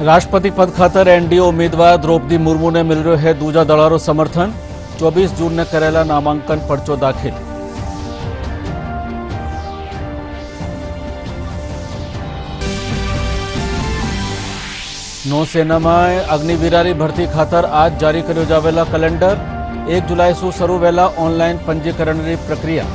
राष्ट्रपति पद खातर एनडीए उम्मीदवार द्रौपदी मुर्मू ने मिल रह्यो है दूजा दळारो समर्थन। 24 जून ने करेला नामांकन पर्चो दाखिल। नौसेना में अग्निवीरानी भर्ती खातर आज जारी कर्यो जावेला कैलेंडर। 1 जुलाई सु शरू वेला ऑनलाइन पंजीकरण की प्रक्रिया।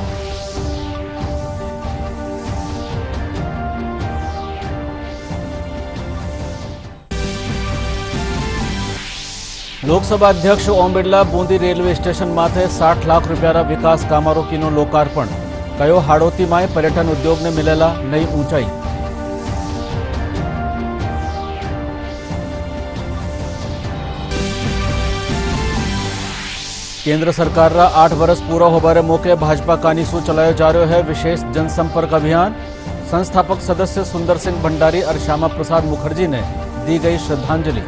लोकसभा अध्यक्ष ओम बिरला बूंदी रेलवे स्टेशन माथे 60 लाख रुपया विकास कामों की लोकार्पण। कयो हाड़ौती में पर्यटन उद्योग ने मिलेला नई ऊंचाई। केंद्र सरकार रा 8 वर्ष पूरा होबारे मौके भाजपा कानीसू चलायो जा रह्यो है विशेष जनसंपर्क अभियान। संस्थापक सदस्य सुंदर सिंह भंडारी और श्यामा प्रसाद मुखर्जी ने दी गई श्रद्धांजलि।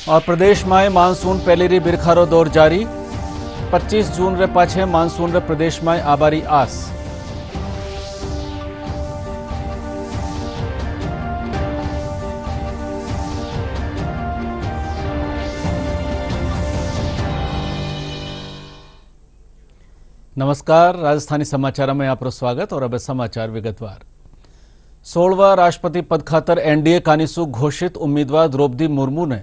और प्रदेश में मानसून पहली री बिरखारो दौर जारी। 25 जून रे पाछे मानसून रे प्रदेश में आबारी आस। नमस्कार, राजस्थानी समाचार में आपका स्वागत। और अब समाचार विगतवार। 16वां राष्ट्रपति पद खातर एनडीए कानीसू घोषित उम्मीदवार द्रौपदी मुर्मू ने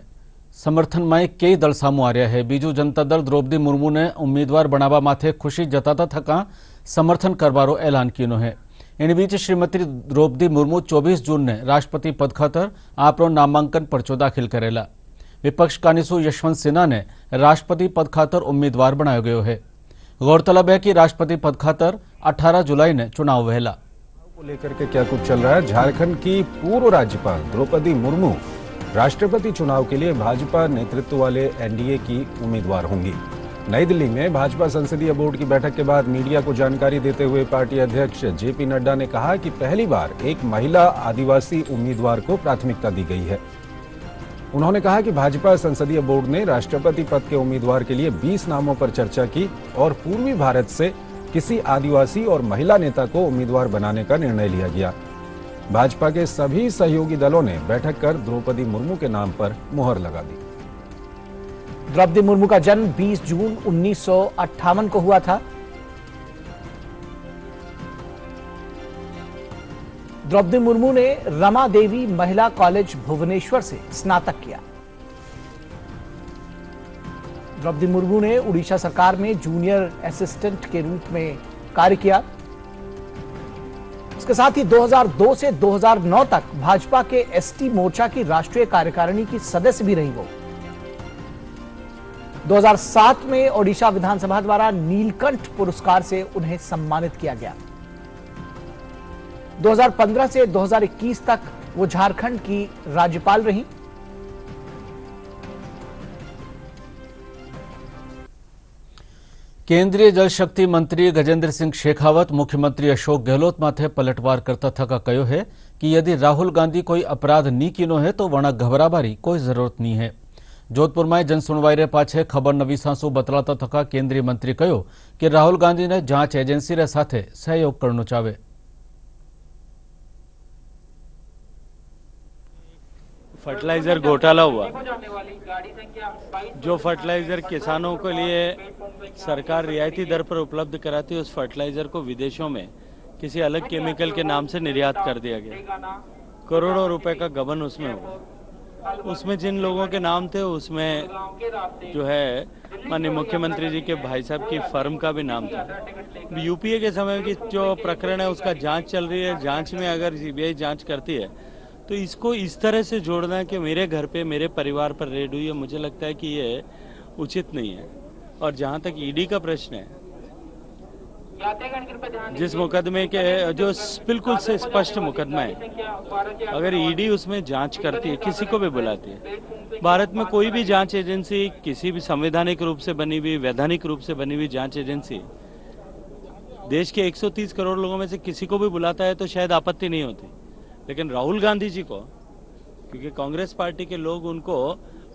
समर्थन में कई दल सामू आ रहा है। बीजू जनता दल द्रौपदी मुर्मू ने उम्मीदवार बनावा माथे खुशी जताता थका समर्थन करवारो ऐलान कियो है। इन बीच श्रीमती द्रौपदी मुर्मू 24 जून ने राष्ट्रपति पद खातर आपनो नामांकन पर्चो दाखिल करेला। विपक्ष कानीसू यशवंत सिन्हा ने राष्ट्रपति पद खातर उम्मीदवार बनायो गयो है। गौरतलब है कि राष्ट्रपति पद खातर 18 जुलाई ने चुनाव वहेला को लेकर के क्या कुछ चल रहा है। झारखंड की पूर्व राज्यपाल द्रौपदी मुर्मू राष्ट्रपति चुनाव के लिए भाजपा नेतृत्व वाले एनडीए की उम्मीदवार होंगी। नई दिल्ली में भाजपा संसदीय बोर्ड की बैठक के बाद मीडिया को जानकारी देते हुए पार्टी अध्यक्ष जेपी नड्डा ने कहा कि पहली बार एक महिला आदिवासी उम्मीदवार को प्राथमिकता दी गई है। उन्होंने कहा कि भाजपा संसदीय बोर्ड ने राष्ट्रपति पद के उम्मीदवार के लिए 20 नामों पर चर्चा की और पूर्वी भारत से किसी आदिवासी और महिला नेता को उम्मीदवार बनाने का निर्णय लिया गया। भाजपा के सभी सहयोगी दलों ने बैठक कर द्रौपदी मुर्मू के नाम पर मुहर लगा दी। द्रौपदी मुर्मू का जन्म 20 जून 1958 को हुआ था। द्रौपदी मुर्मू ने रमा देवी महिला कॉलेज भुवनेश्वर से स्नातक किया। द्रौपदी मुर्मू ने उड़ीसा सरकार में जूनियर असिस्टेंट के रूप में कार्य किया। इसके साथ ही 2002 से 2009 तक भाजपा के एसटी मोर्चा की राष्ट्रीय कार्यकारिणी की सदस्य भी रही वो। 2007 में ओडिशा विधानसभा द्वारा नीलकंठ पुरस्कार से उन्हें सम्मानित किया गया। 2015 से 2021 तक वो झारखंड की राज्यपाल रही। केंद्रीय जल शक्ति मंत्री गजेंद्र सिंह शेखावत मुख्यमंत्री अशोक गहलोत माथे पलटवार करता थका कहो है कि यदि राहुल गांधी कोई अपराध नी कीनो है तो वणा घबराबारी कोई जरूरत नहीं है। जोधपुर में जनसुनवाई रे पाछे खबर नवी सांसू बतलाता थका केंद्रीय मंत्री कहो कि राहुल गांधी ने जांच एजेंसी रे साथे सहयोग करनो चाहे। फर्टिलाइजर घोटाला हुआ, जो फर्टिलाइजर किसानों के लिए सरकार रियायती दर पर उपलब्ध कराती है, उस फर्टिलाइजर को विदेशों में किसी अलग केमिकल के नाम से निर्यात कर दिया गया। करोड़ों रुपए का गबन उसमें हुआ। उसमें जिन लोगों के नाम थे उसमें जो है माननीय मुख्यमंत्री जी के भाई साहब की फर्म का भी नाम था। यूपीए के समय की जो प्रकरण है उसका जांच चल रही है। जांच में अगर सीबीआई जांच करती है तो इसको इस तरह से जोड़ना कि मेरे घर पे मेरे परिवार पर रेड हुई है, मुझे लगता है कि ये उचित नहीं है। और जहां तक ईडी का प्रश्न है, जिस मुकदमे के जो बिल्कुल से स्पष्ट मुकदमा है, अगर ईडी उसमें जांच करती है, किसी को भी बुलाती है, भारत में कोई भी जांच एजेंसी किसी भी संवैधानिक रूप से बनी हुई, वैधानिक रूप से बनी हुई जांच एजेंसी देश के 130 करोड़ लोगों में से किसी को भी बुलाता है तो शायद आपत्ति नहीं होती। लेकिन राहुल गांधी जी को, क्योंकि कांग्रेस पार्टी के लोग उनको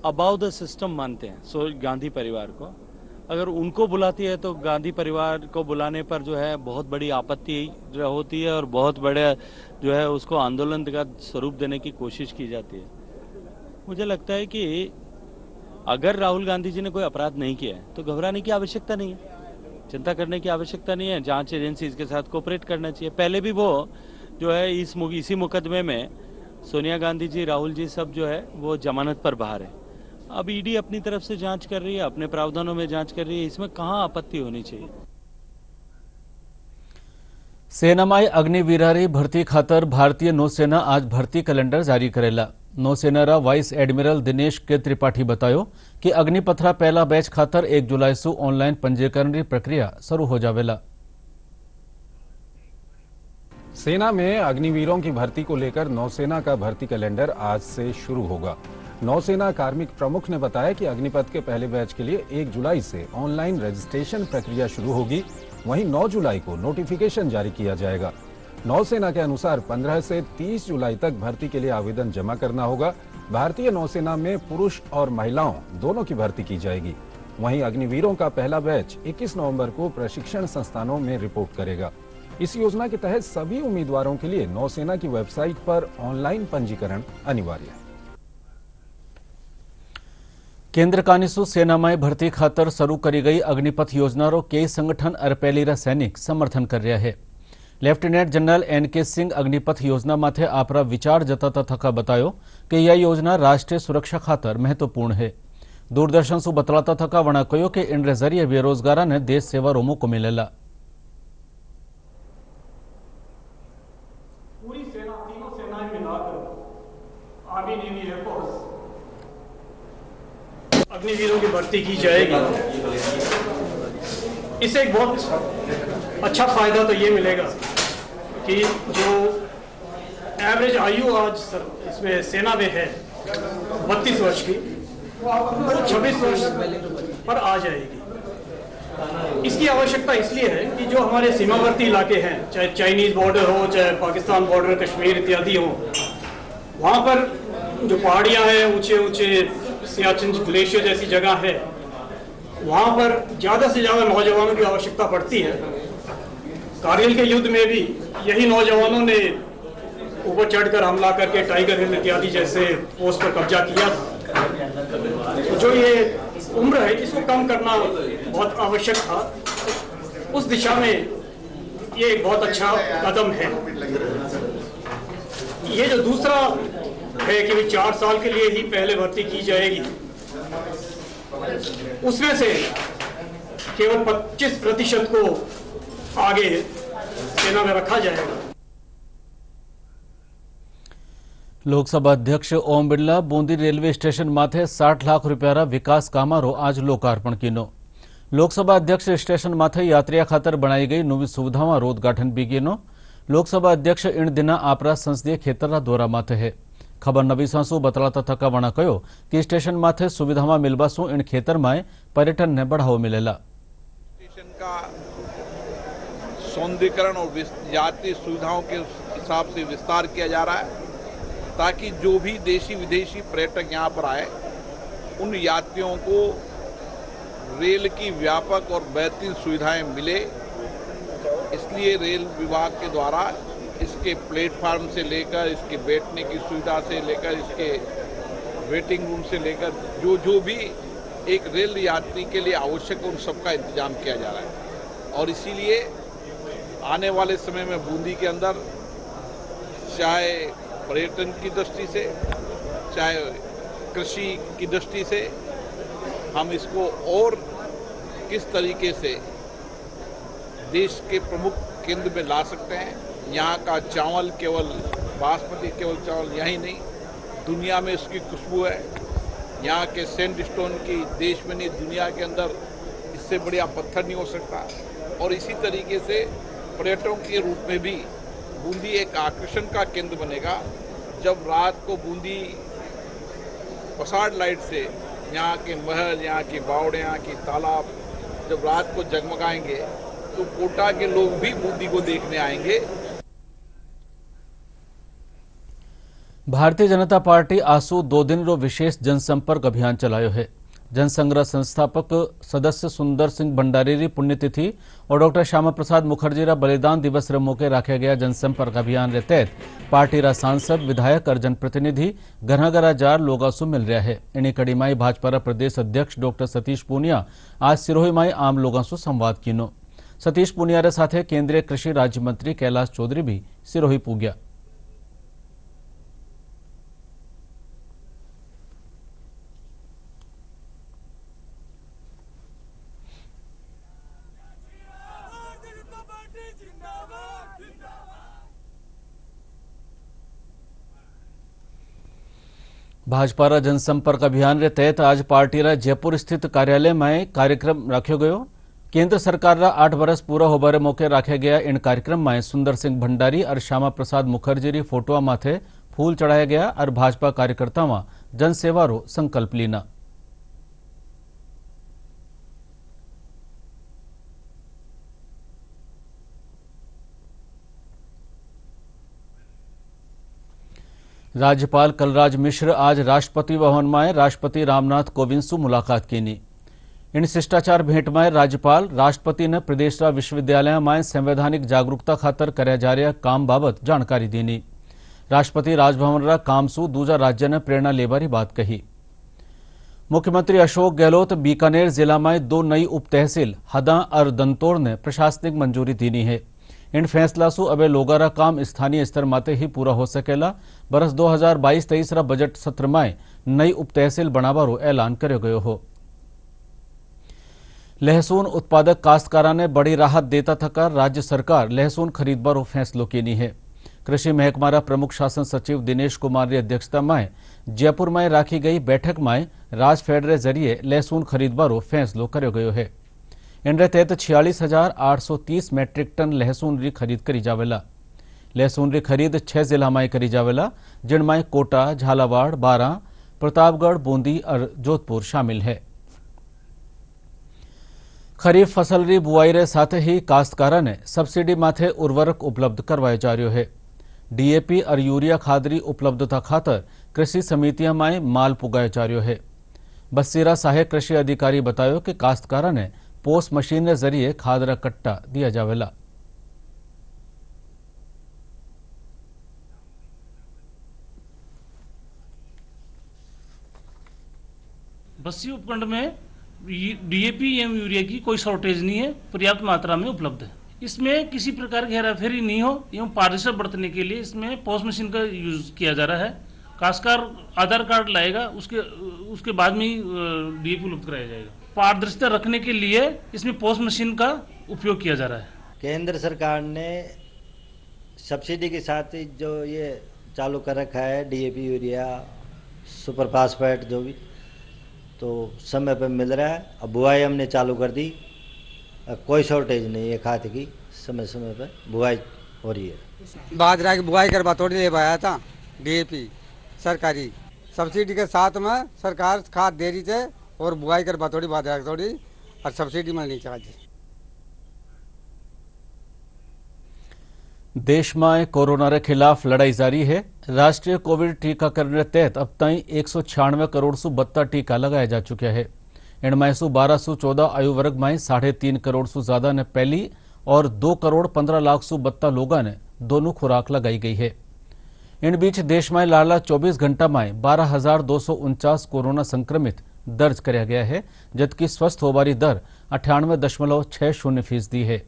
अबाउ द सिस्टम मानते हैं, सो गांधी परिवार को, अगर उनको बुलाती है तो गांधी परिवार को बुलाने पर जो है बहुत बड़ी आपत्ति होती है और बहुत बड़े जो है उसको आंदोलन का स्वरूप देने की कोशिश की जाती है। मुझे लगता है कि अगर राहुल गांधी जी ने कोई अपराध नहीं किया है तो घबराने की आवश्यकता नहीं है, चिंता करने की आवश्यकता नहीं है। जांच एजेंसी इसके साथ कोऑपरेट करना चाहिए। पहले भी वो जो है इसी मुकदमे में सोनिया गांधी जी, राहुल जी सब जो है वो जमानत पर बाहर है। अब ईडी अपनी तरफ से जांच कर रही है, अपने प्रावधानों में जांच कर रही है, इसमें कहाँ आपत्ति होनी चाहिए। સેનામાં અગ્નિવીરારી ભરતી ખાતર ભારતીય નૌસેના આજ ભરતી કેલેન્ડર જારી કરેલા। નૌસેનારા વાઇસ એડમિરલ દિનેશ કે ત્રિપાઠી बतायो कि अग्निपथरा पहला बैच खातर 1 जुलाई से ऑनलाइन पंजीकरण की प्रक्रिया शुरू हो जावेला। सेना में अग्निवीरों की भर्ती को लेकर नौसेना का भर्ती कैलेंडर आज से शुरू होगा। नौसेना कार्मिक प्रमुख ने बताया कि अग्निपथ के पहले बैच के लिए 1 जुलाई से ऑनलाइन रजिस्ट्रेशन प्रक्रिया शुरू होगी। वहीं 9 जुलाई को नोटिफिकेशन जारी किया जाएगा। नौसेना के अनुसार 15 से 30 जुलाई तक भर्ती के लिए आवेदन जमा करना होगा। भारतीय नौसेना में पुरुष और महिलाओं दोनों की भर्ती की जाएगी। वहीं अग्निवीरों का पहला बैच 21 नवंबर को प्रशिक्षण संस्थानों में रिपोर्ट करेगा। इस योजना के तहत सभी उम्मीदवारों के लिए नौसेना की वेबसाइट पर ऑनलाइन पंजीकरण अनिवार्य है। केन्द्र कानिसु सेनामाय भर्ती खातर शुरू करी गई अग्निपथ योजनारो कई संगठन और पेलीरा सैनिक समर्थन कर रहा है। Lieutenant general NK Singh Agnipath योजना माथे आपरा विचार जताता थका बतायो कि यह योजना राष्ट्रीय सुरक्षा खातर महत्वपूर्ण है। दूरदर्शन सु बतलाता थका वणा कहो कि इनरे जरिए बेरोजगारा ने देश सेवा रो मौको मिलेला। पूरी सेना, तीनों सेनाएं मिलाकर आर्मी, नेवी, एयरफोर्स अग्निवीरों की भर्ती की जाएगी। इससे एक बहुत अच्छा फायदा तो ये मिलेगा कि जो एवरेज आयु आज इसमें सेना में है 32 वर्ष की, वो 26 वर्ष पर आ जाएगी। इसकी आवश्यकता इसलिए है कि जो हमारे सीमावर्ती इलाके हैं, चाहे चाइनीज बॉर्डर हो, चाहे पाकिस्तान बॉर्डर, कश्मीर इत्यादि हो, वहाँ पर जो पहाड़ियाँ हैं, ऊंचे ऊंचे सियाचिन ग्लेशियर जैसी जगह है, वहाँ पर ज़्यादा से ज़्यादा नौजवानों की आवश्यकता पड़ती है। कारगिल के युद्ध में भी यही नौजवानों ने ऊपर चढ़कर हमला करके टाइगर हिल इत्यादि जैसे पोस्ट पर कब्जा किया था। तो जो ये उम्र है, इसको कम करना बहुत आवश्यक था। उस दिशा में ये एक बहुत अच्छा कदम है। ये जो दूसरा है कि 4 साल के लिए ही पहले भर्ती की जाएगी, उसमें से केवल 25% को आगे सेना में रखा जाएगा। लोकसभा अध्यक्ष ओम बिरला बूंदी रेलवे स्टेशन माथे 60 लाख रुपया विकास कामारो आज लोकार्पण कीनो। लोकसभा अध्यक्ष स्टेशन माथे यात्रिया खातर बनाई गई नवी सुविधाओं रोदगाठन भी कीनो। लोकसभा अध्यक्ष इन दिना आपरा संसदीय खेतरा दौरा माथे है। खबर नबी सांसु बतलाता थका वणा कहो कि स्टेशन माथे सुविधाओं मिलवासु इन खेतर में पर्यटन ने बढ़ावो मिलेला। स्टेशन का सौंदर्यीकरण और यात्री सुविधाओं के हिसाब से विस्तार किया जा रहा है ताकि जो भी देशी विदेशी पर्यटक यहाँ पर आए उन यात्रियों को रेल की व्यापक और बेहतरीन सुविधाएं मिले। इसलिए रेल विभाग के द्वारा इसके प्लेटफार्म से लेकर इसके बैठने की सुविधा से लेकर इसके वेटिंग रूम से लेकर जो भी एक रेल यात्री के लिए आवश्यक उन सबका इंतजाम किया जा रहा है। और इसीलिए आने वाले समय में बूंदी के अंदर चाहे पर्यटन की दृष्टि से, चाहे कृषि की दृष्टि से, हम इसको और किस तरीके से देश के प्रमुख केंद्र में ला सकते हैं। यहाँ का चावल केवल बासमती केवल चावल यही नहीं, दुनिया में इसकी खुशबू है। यहाँ के सैंडस्टोन की देश में नहीं दुनिया के अंदर इससे बढ़िया पत्थर नहीं हो सकता। और इसी तरीके से पर्यटकों के रूप में भी बूंदी एक आकर्षण का केंद्र बनेगा। जब रात को बूंदी पसाड़ लाइट से यहाँ के महल, यहाँ की बावड़े, यहाँ की तालाब जब रात को जगमगाएंगे तो कोटा के लोग भी बूंदी को देखने आएंगे। भारतीय जनता पार्टी आसू 2 दिन रो विशेष जनसंपर्क अभियान चलायो है। जनसंग्रह संस्थापक सदस्य सुंदर सिंह भंडारी री पुण्यतिथि और डॉक्टर श्यामा प्रसाद मुखर्जी रा बलिदान दिवस रे मौके रखा गया जनसंपर्क अभियान रे तहत पार्टी रा सांसद विधायक और जनप्रतिनिधि घर घर जार लोगा सु मिल रहा है। इन्हीं कड़ी माई भाजपा रा प्रदेश अध्यक्ष डॉक्टर सतीश पूनिया आज सिरोही माई आम लोगों सु संवाद कीनो। सतीश पूनिया रे साथे केंद्रीय कृषि राज्य मंत्री कैलाश चौधरी भी सिरोही पूग्या। भाजपा रा जनसंपर्क अभियान रे तहत आज पार्टी रा जयपुर स्थित कार्यालय में कार्यक्रम रखो गयो। केंद्र सरकार रा 8 वर्ष पूरा होबारे मौके रखा गया इन कार्यक्रम में सुंदर सिंह भंडारी और श्यामा प्रसाद मुखर्जी री फोटोआ माथे फूल चढ़ाया गया और भाजपा कार्यकर्ताओं जनसेवा रो संकल्प लीना। राज्यपाल कलराज मिश्र आज राष्ट्रपति भवन में राष्ट्रपति रामनाथ कोविंद से मुलाकात कीनी। इन शिष्टाचार भेंट में राज्यपाल राष्ट्रपति ने प्रदेश विश्वविद्यालय में संवैधानिक जागरूकता खातर कराया जा रहा काम बाबत जानकारी दीनी। राष्ट्रपति राजभवन रा काम सु दूजा राज्य ने प्रेरणा लेबारी बात कही। मुख्यमंत्री अशोक गहलोत बीकानेर जिला में 2 नई उप तहसील हदा और दंतोड़ ने प्रशासनिक मंजूरी दीनी है। इन फैसला सु अबे लोगारा काम स्थानीय स्तर माते ही पूरा हो सकेला। बरस 2022-23 रा बजट सत्र में नई उप तहसील बनावारो ऐलान कर्यो गयो हो। लहसुन उत्पादक काश्तकारा ने बड़ी राहत देता थका राज्य सरकार लहसुन खरीदबारो फैसलो कीनी है। कृषि महकमा प्रमुख शासन सचिव दिनेश कुमार की अध्यक्षता में जयपुर में राखी गई बैठक में राजफेड रे जरिए लहसुन खरीदबारो फैसलो कर्यो गयो है। इनरे तहत 46,830 मैट्रिक टन लहसुन री खरीद करी जावेला। लहसुन री खरीद 6 जिला में करी जावेला, जिनमें कोटा, झालावाड़, बारा, प्रतापगढ़, बूंदी और जोधपुर शामिल है। खरीफ फसल री बुआई रे साथ ही काश्तकारा ने सब्सिडी माथे उर्वरक उपलब्ध करवाए जा रहे है। डीएपी और यूरिया खाद री उपलब्धता खातर कृषि समितियां में माल पुगाया जा रहे है। बसीरा सहायक कृषि अधिकारी बतायो कि काश्तकारा ने पोस्ट मशीन के जरिए खाद रा कट्टा दिया जावेला। बस्सी उपखंड में डीएपी एवं यूरिया की कोई शॉर्टेज नहीं है, पर्याप्त मात्रा में उपलब्ध है। इसमें किसी प्रकार की हेराफेरी नहीं हो एवं पारदर्शिता बरतने के लिए इसमें पोस्ट मशीन का यूज किया जा रहा है। काश्तकार आधार कार्ड लाएगा, उसके बाद में ही डीएपी उपलब्ध कराया जाएगा। पारदर्शिता रखने के लिए इसमें पोस्ट मशीन का उपयोग किया जा रहा है। केंद्र सरकार ने सब्सिडी के साथ ही जो ये चालू कर रखा है डीएपी यूरिया सुपर फास्फेट जो भी, तो समय पर मिल रहा है। अब बुआई हमने चालू कर दी, कोई शॉर्टेज नहीं है खाद की, समय समय पर बुआई हो रही है। बाजरा की बुआई कर बतौड़ी ले पाया था डीएपी सरकारी सब्सिडी के साथ में सरकार खाद दे रही थे और बुआई कर बतौड़ी बाजरा थोड़ी और सब्सिडी मिलनी चाहिए। देश में कोरोना के खिलाफ लड़ाई जारी है। राष्ट्रीय कोविड टीकाकरण के तहत अब तक 196 करोड़ सु 72 टीका लगाया जा चुका है। इनमें सु 1214 आयु वर्ग में 3.5 करोड़ सु ज्यादा ने पहली और 2 करोड़ 15 लाख सु 72 लोगों ने दोनों खुराक लगाई गई है। इन बीच देश में लाला 24 घंटा में 12,249 कोरोना संक्रमित दर्ज कराया गया है, जबकि स्वस्थ होबारी दर 98.60% है।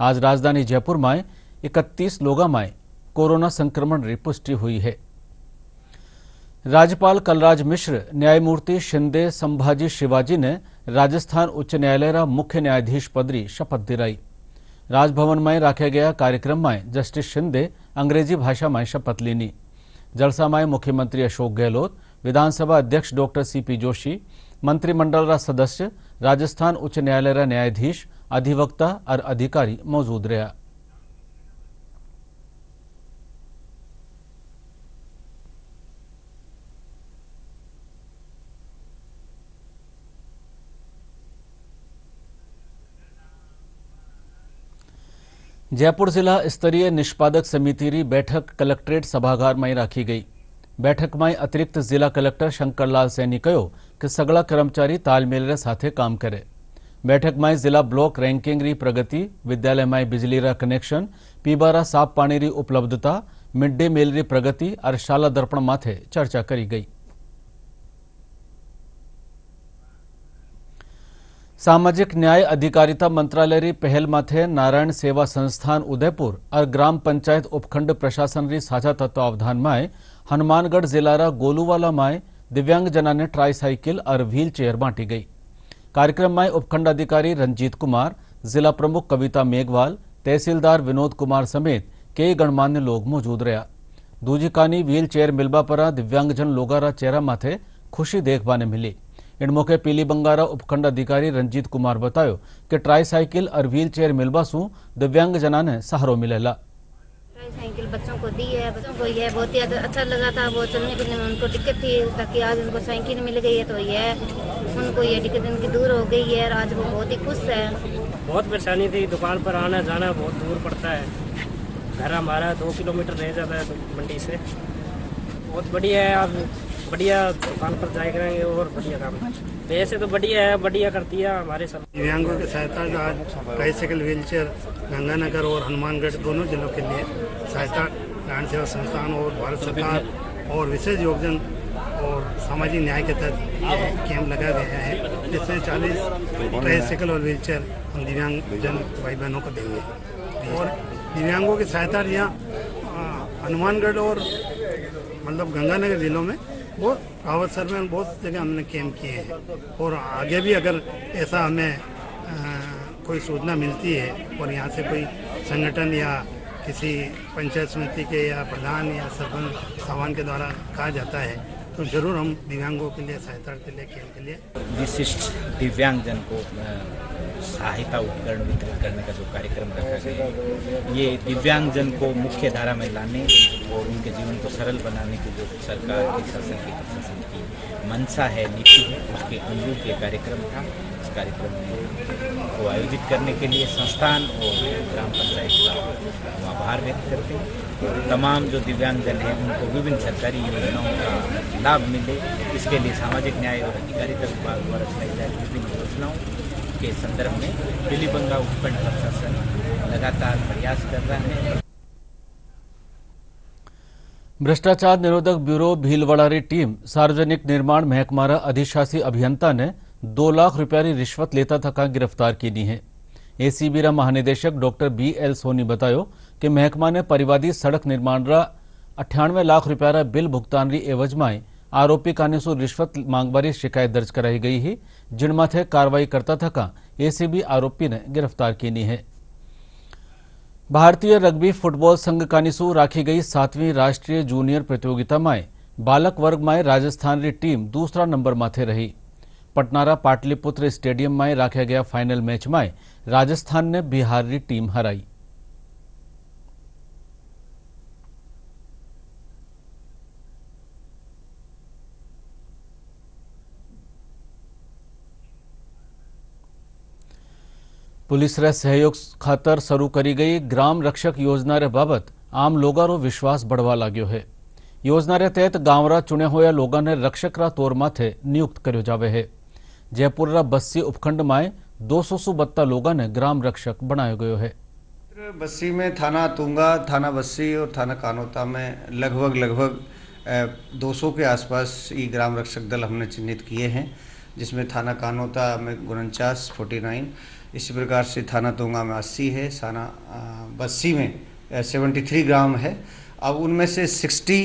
आज राजधानी जयपुर में 31 लोगों में कोरोना संक्रमण की पुष्टि हुई है। राज्यपाल कलराज मिश्र न्यायमूर्ति शिंदे संभाजी शिवाजी ने राजस्थान उच्च न्यायालय का मुख्य न्यायाधीश पद की शपथ दिलाई। राजभवन में रखा गया कार्यक्रम में जस्टिस शिंदे अंग्रेजी भाषा में शपथ लेनी। जलसा में मुख्यमंत्री अशोक गहलोत, विधानसभा अध्यक्ष डॉक्टर सीपी जोशी, मंत्रिमंडल का सदस्य, राजस्थान उच्च न्यायालय का न्यायाधीश, अधिवक्ता और अधिकारी मौजूद रहा। जयपुर जिला स्तरीय निष्पादक समिति की बैठक कलेक्ट्रेट सभागार में रखी गई। बैठक में अतिरिक्त जिला कलेक्टर शंकरलाल सैनी कहो कि सगला कर्मचारी तालमेल साथे काम करे। बैठक में जिला ब्लॉक रेंकिंग री प्रगति, विद्यालय में बिजली रा कनेक्शन, पीबारा साफ पानी री उपलब्धता, मिड डे मील री प्रगति और शाला दर्पण माथे चर्चा करी गई। सामाजिक न्याय अधिकारिता मंत्रालय री पहल माथे नारायण सेवा संस्थान उदयपुर और ग्राम पंचायत उपखंड प्रशासन री साझा तत्वावधान में हनुमानगढ़ जिला रा गोलूवाला में दिव्यांग जना ने ट्राईसाइकिल और व्हील चेयर बांटी गई। कार्यक्रम में उपखंड अधिकारी रंजीत कुमार, जिला प्रमुख कविता मेघवाल, तहसीलदार विनोद कुमार समेत कई गणमान्य लोग मौजूद रहा। दूजी कानी व्हील चेयर मिलबा पर दिव्यांगजन लोगारा चेहरा माथे खुशी देखने मिली। इन मौके पीली बंगारा उपखंड अधिकारी रंजीत कुमार बतायो कि ट्राईसाइकिल और व्हील चेयर मिलबा सु दिव्यांग जना ने सहारो मिलेला। ट्राईसाइकिल बच्चों को दी है, बच्चों को यह बहुत ही अच्छा लगा था। वो चलने फिरने में उनको दिक्कत थी, ताकि आज उनको साइकिल मिल गई है तो यह उनको ये दिक्कत उनकी दूर हो गई है और आज वो बहुत ही खुश है। बहुत परेशानी थी, दुकान पर आना जाना बहुत दूर पड़ता है, घर हमारा 2 किलोमीटर रह जाता है मंडी से। बहुत बढ़िया है, आप बढ़िया दुकान पर जाए करेंगे और बढ़िया काम वैसे तो बढ़िया है, बढ़िया करती है हमारे सब। दिव्यांगों की सहायता का आज ट्राईसाइकिल व्हील चेयर गंगानगर और हनुमानगढ़ दोनों जिलों के लिए सहायता नारायण सेवा संस्थान और भारत सरकार और विशेष योगदान और सामाजिक न्याय के तहत ये कैंप लगा गया है, जिसमें 40 ट्राईसाइकिल और व्हील चेयर हम दिव्यांग जन भाई बहनों को देंगे। और दिव्यांगों की सहायता यहाँ हनुमानगढ़ और मतलब गंगानगर जिलों में बहुत अवसर में बहुत जगह हमने कैंप किए हैं। और आगे भी अगर ऐसा हमें कोई सूचना मिलती है और यहाँ से कोई संगठन या किसी पंचायत समिति के या प्रधान या सरपंच सामान के द्वारा कहा जाता है तो जरूर हम दिव्यांगों के लिए सहायता के लिए कैंप के लिए विशिष्ट दिव्यांगजन को सहायता उपकरण वितरित करने का जो कार्यक्रम रखा गया है, ये दिव्यांगजन को मुख्य धारा में लाने और उनके जीवन को सरल बनाने की जो सरकार की शासन की प्रशासन की मंशा है, नीति है, उसके अनुरूप ये कार्यक्रम था। इस कार्यक्रम को आयोजित करने के लिए संस्थान और ग्राम पंचायत का हम आभार व्यक्त करते हैं। तमाम जो दिव्यांगजन हैं उनको विभिन्न सरकारी योजनाओं का लाभ मिले, इसके लिए सामाजिक न्याय और अधिकारिता विभाग द्वारा चलाई जा रही विभिन्न योजनाओं के संदर्भ में पीली बंगा उपखंड प्रशासन लगातार प्रयास कर रहा है। भ्रष्टाचार निरोधक ब्यूरो भीलवाड़ा री टीम सार्वजनिक निर्माण महकमारा अधिशासी अभियंता ने 2 लाख रुपया री रिश्वत लेता थका गिरफ्तार की दी है। एसीबी रा महानिदेशक डॉक्टर BL सोनी बतायो कि महकमा ने परिवादी सड़क निर्माण रा 98 लाख रुपया रा बिल भुगतान री एवज में आरोपी काने सु रिश्वत मांगबारी शिकायत दर्ज कराई गई है, जिन माथे कार्रवाई करता थका एसीबी आरोपी ने गिरफ्तार की है। भारतीय रग्बी फुटबॉल संघ कानिसु राखी गई 7वीं राष्ट्रीय जूनियर प्रतियोगिता में बालक वर्ग में राजस्थान री टीम दूसरा नंबर माथे रही। पटनारा पाटलिपुत्र स्टेडियम में रखा गया फाइनल मैच में राजस्थान ने बिहार री टीम हराई। पुलिस रे सहयोग खातर शुरू करी गई ग्राम रक्षक योजना रे बाबत आम लोगों रो विश्वास बढ़वा लाग्यो है। योजना रे तहत गांव रा चुने हुए लोगों ने रक्षक रा तौर माथे नियुक्त कर्यो जावे है। जयपुर रा बस्सी उपखंड में 272 लोगों ने ग्राम रक्षक बनायो गयो है। बस्सी में थाना तुंगा, थाना बस्सी और थाना कानोता में लगभग 200 के आसपास ये ग्राम रक्षक दल हमने चिन्हित किए हैं, जिसमें थाना कानोता में 49, 49, इसी प्रकार से थाना तुंगा में 80 है, थाना बस्सी में 73 ग्राम है। अब उनमें से 60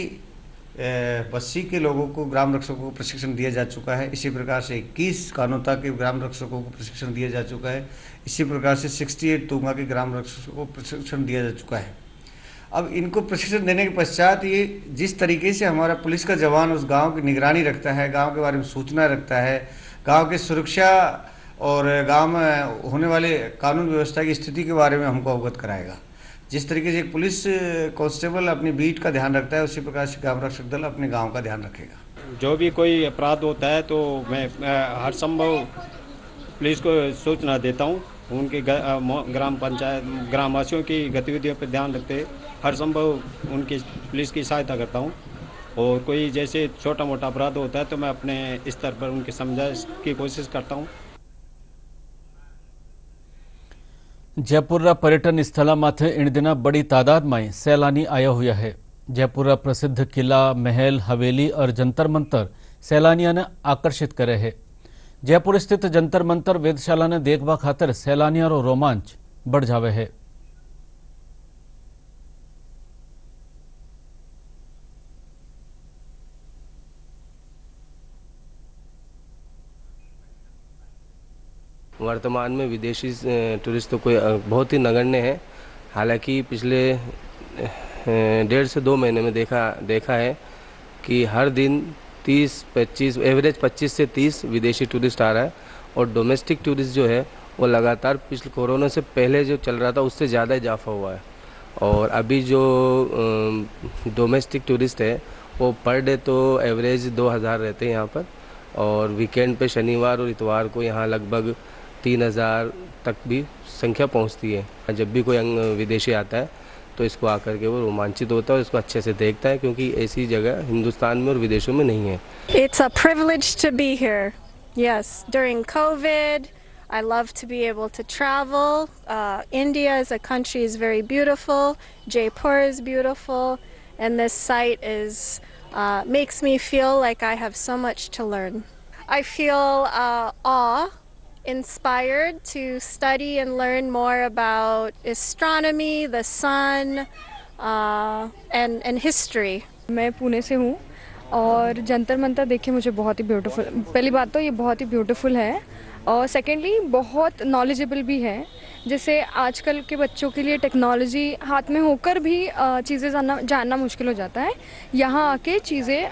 बस्सी के लोगों को ग्राम रक्षकों को प्रशिक्षण दिया जा चुका है। इसी प्रकार से 21 कानोता के ग्राम रक्षकों को प्रशिक्षण दिया जा चुका है। इसी प्रकार से 68 तुंगा के ग्राम रक्षकों को प्रशिक्षण दिया जा चुका है। अब इनको प्रशिक्षण देने के पश्चात ये जिस तरीके से हमारा पुलिस का जवान उस गांव की निगरानी रखता है, गांव के बारे में सूचना रखता है, गांव की सुरक्षा और गांव में होने वाले कानून व्यवस्था की स्थिति के बारे में हमको अवगत कराएगा। जिस तरीके से एक पुलिस कांस्टेबल अपनी बीट का ध्यान रखता है, उसी प्रकार से ग्राम रक्षक दल अपने गांव का ध्यान रखेगा। जो भी कोई अपराध होता है तो मैं हर संभव पुलिस को सूचना देता हूं। उनके ग्राम पंचायत ग्रामवासियों की गतिविधियों पर ध्यान रखते हर संभव उनकी पुलिस की सहायता करता हूं और कोई जैसे छोटा मोटा अपराध होता है तो मैं अपने स्तर पर उनकी समझाइश की कोशिश करता हूँ। जयपुर पर्यटन स्थल माथे इन दिन बड़ी तादाद में सैलानी आया हुआ है। जयपुर प्रसिद्ध किला, महल, हवेली और जंतर मंतर सैलानियों ने आकर्षित करे है। जयपुर स्थित जंतर मंतर वेधशाला ने देखवा खातर सैलानियों रो रोमांच बढ़ जावे है। वर्तमान में विदेशी टूरिस्ट तो कोई बहुत ही नगण्य है। हालांकि पिछले 1.5 से 2 महीने में देखा है कि हर दिन 30-25 एवरेज 25 से 30 विदेशी टूरिस्ट आ रहा है और डोमेस्टिक टूरिस्ट जो है वो लगातार पिछले कोरोना से पहले जो चल रहा था उससे ज़्यादा इजाफा हुआ है। और अभी जो डोमेस्टिक टूरिस्ट है वो पर डे तो एवरेज 2000 रहते हैं यहाँ पर, और वीकेंड पे शनिवार और इतवार को यहाँ लगभग 3000 तक भी संख्या पहुँचती है। जब भी कोई विदेशी आता है तो इसको आकर के वो रोमांचित होता है और इसको अच्छे से देखता है, क्योंकि ऐसी जगह हिंदुस्तान में और विदेशों में नहीं है। It's a privilege to be here. Yes, during COVID, I love to be able to travel. India as a country is very beautiful. Jaipur is beautiful, and this site is makes me feel like I have so much to learn. I feel awe, inspired to study and learn more about astronomy, the sun, and history. मैं पुणे से हूँ और जंतर मंतर देखे मुझे बहुत ही beautiful, पहली बात तो ये बहुत ही ब्यूटीफुल है और सेकेंडली बहुत नॉलेजेबल भी है। जैसे आजकल के बच्चों के लिए टेक्नोलॉजी हाथ में होकर भी चीज़ें जानना मुश्किल हो जाता है। यहाँ आके चीज़ें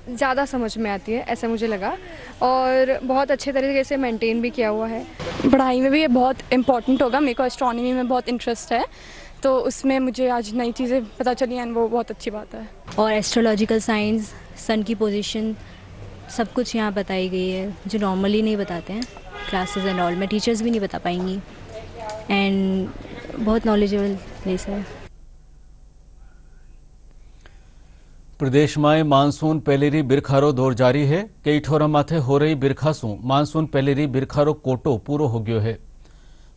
ज़्यादा समझ में आती है, ऐसा मुझे लगा, और बहुत अच्छे तरीके से मेंटेन भी किया हुआ है। पढ़ाई में भी ये बहुत इम्पोर्टेंट होगा। मेरे को एस्ट्रोनॉमी में बहुत इंटरेस्ट है, तो उसमें मुझे आज नई चीज़ें पता चली हैं, वो बहुत अच्छी बात है। और एस्ट्रोलॉजिकल साइंस, सन की पोजीशन, सब कुछ यहाँ बताई गई है जो नॉर्मली नहीं बताते हैं क्लासेस एंड ऑल में, टीचर्स भी नहीं बता पाएंगी। एंड बहुत नॉलेजेबल प्लेस है। प्रदेश में मानसून पहलेरी बिरखारो दौर जारी है। कई ठोरा माथे हो रही बिरखासू मानसून पहलेरी बिरखारो कोटो पूरो हो गयो है।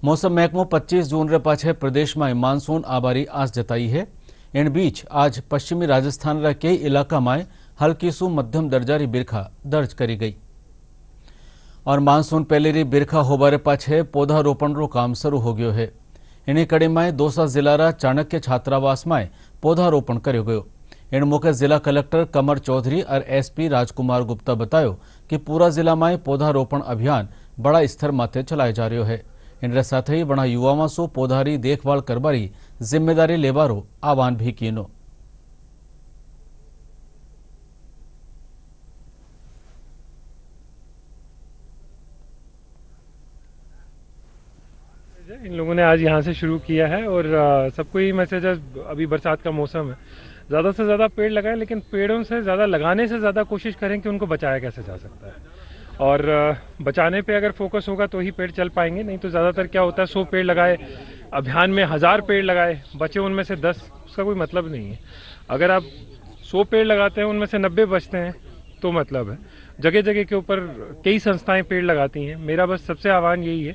मौसम महकमो 25 जून रे पाछे प्रदेश में मानसून आबारी आस जताई है। इन बीच आज पश्चिमी राजस्थान रा कई इलाका में हल्की सू मध्यम दर्जारी बिरखा दर्ज करी गई और मानसून पहलेरी बिरखा होबारे पाछे पौधा रोपण रो काम शुरू हो गयो है। इन्हीं कड़ी में दौसा जिला रा चाणक्य छात्रावास में पौधा रोपण कर्यो गयो। इन मौके जिला कलेक्टर कमर चौधरी और एसपी राजकुमार गुप्ता बतायो कि पूरा जिला में पौधा रोपण अभियान बड़ा स्तर माथे चलाए जा रह्यो है। इन साथ ही बड़ा युवाओं सो पौधारी देखभाल करवारी जिम्मेदारी लेवारो आह्वान भी कीनो। इन लोगों ने आज यहाँ से शुरू किया है और सबको ये मैसेज है, अभी बरसात का मौसम है, ज़्यादा से ज़्यादा पेड़ लगाएं, लेकिन पेड़ों से ज़्यादा लगाने से ज़्यादा कोशिश करें कि उनको बचाया कैसे जा सकता है। और बचाने पे अगर फोकस होगा तो ही पेड़ चल पाएंगे, नहीं तो ज़्यादातर क्या होता है 100 पेड़ लगाए अभियान में 1000 पेड़ लगाए, बचे उनमें से 10, उसका कोई मतलब नहीं है। अगर आप 100 पेड़ लगाते हैं उनमें से 90 बचते हैं तो मतलब है। जगह जगह के ऊपर कई संस्थाएं पेड़ लगाती हैं। मेरा बस सबसे आह्वान यही है,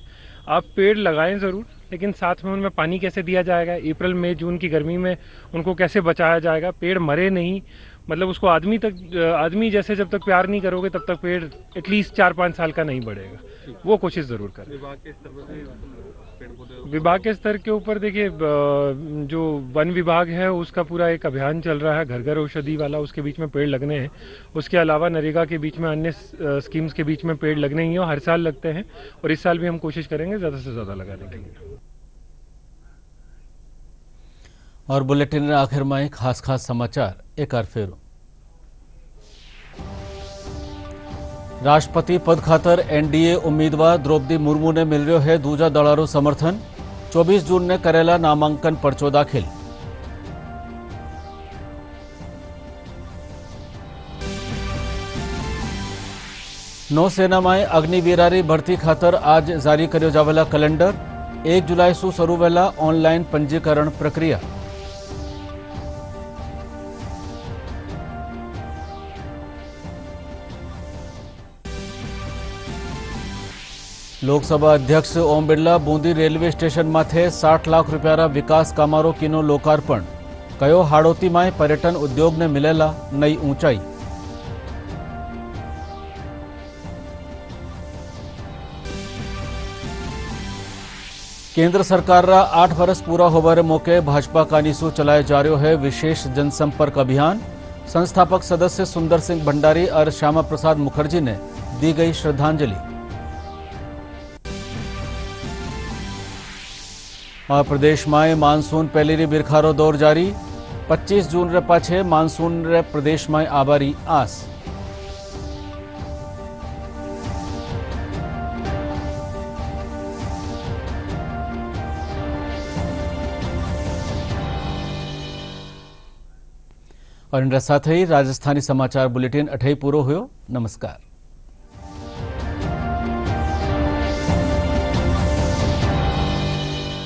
आप पेड़ लगाएं ज़रूर, लेकिन साथ में उनमें पानी कैसे दिया जाएगा, अप्रैल मई जून की गर्मी में उनको कैसे बचाया जाएगा, पेड़ मरे नहीं, मतलब उसको आदमी जैसे जब तक प्यार नहीं करोगे तब तक पेड़ एटलीस्ट 4-5 साल का नहीं बढ़ेगा, वो कोशिश ज़रूर करें। विभाग के स्तर के ऊपर देखिए, जो वन विभाग है उसका पूरा एक अभियान चल रहा है, घर घर औषधि वाला, उसके बीच में पेड़ लगने हैं। उसके अलावा नरेगा के बीच में अन्य स्कीम्स के बीच में पेड़ लगने ही हैं, हर साल लगते हैं और इस साल भी हम कोशिश करेंगे ज़्यादा से ज़्यादा लगाने के लिए। और बुलेटिन आखिर में खास समाचार एक बार फिर। राष्ट्रपति पद खातर एनडीए उम्मीदवार द्रौपदी मुर्मू ने मिल रह्यो है दूजा दड़ारो समर्थन। 24 जून ने करेला नामांकन पर्चो दाखिल। नौसेना में अग्निवीरारी भर्ती खातर आज जारी कर्यो जावेला कैलेंडर। 1 जुलाई सु शुरू वेला ऑनलाइन पंजीकरण प्रक्रिया। लोकसभा अध्यक्ष ओम बिरला बूंदी रेलवे स्टेशन माथे 60 लाख रूपिया विकास कामारो कीनो लोकार्पण कयो हाड़ोती में पर्यटन उद्योग ने मिलेला नई ऊंचाई। केंद्र सरकार रा 8 वर्ष पूरा होवारे मौके भाजपा कानीसू चलाया जा रहा है विशेष जनसंपर्क अभियान। संस्थापक सदस्य सुंदर सिंह भंडारी और श्यामा प्रसाद मुखर्जी ने दी गई श्रद्धांजलि। और प्रदेश में मानसून पहली री बिरखारो दौर जारी। 25 जून रे पाछे मानसून रे प्रदेश में आबारी आस। और इन साथ ही राजस्थानी समाचार बुलेटिन अठई पूरो हुयो। नमस्कार।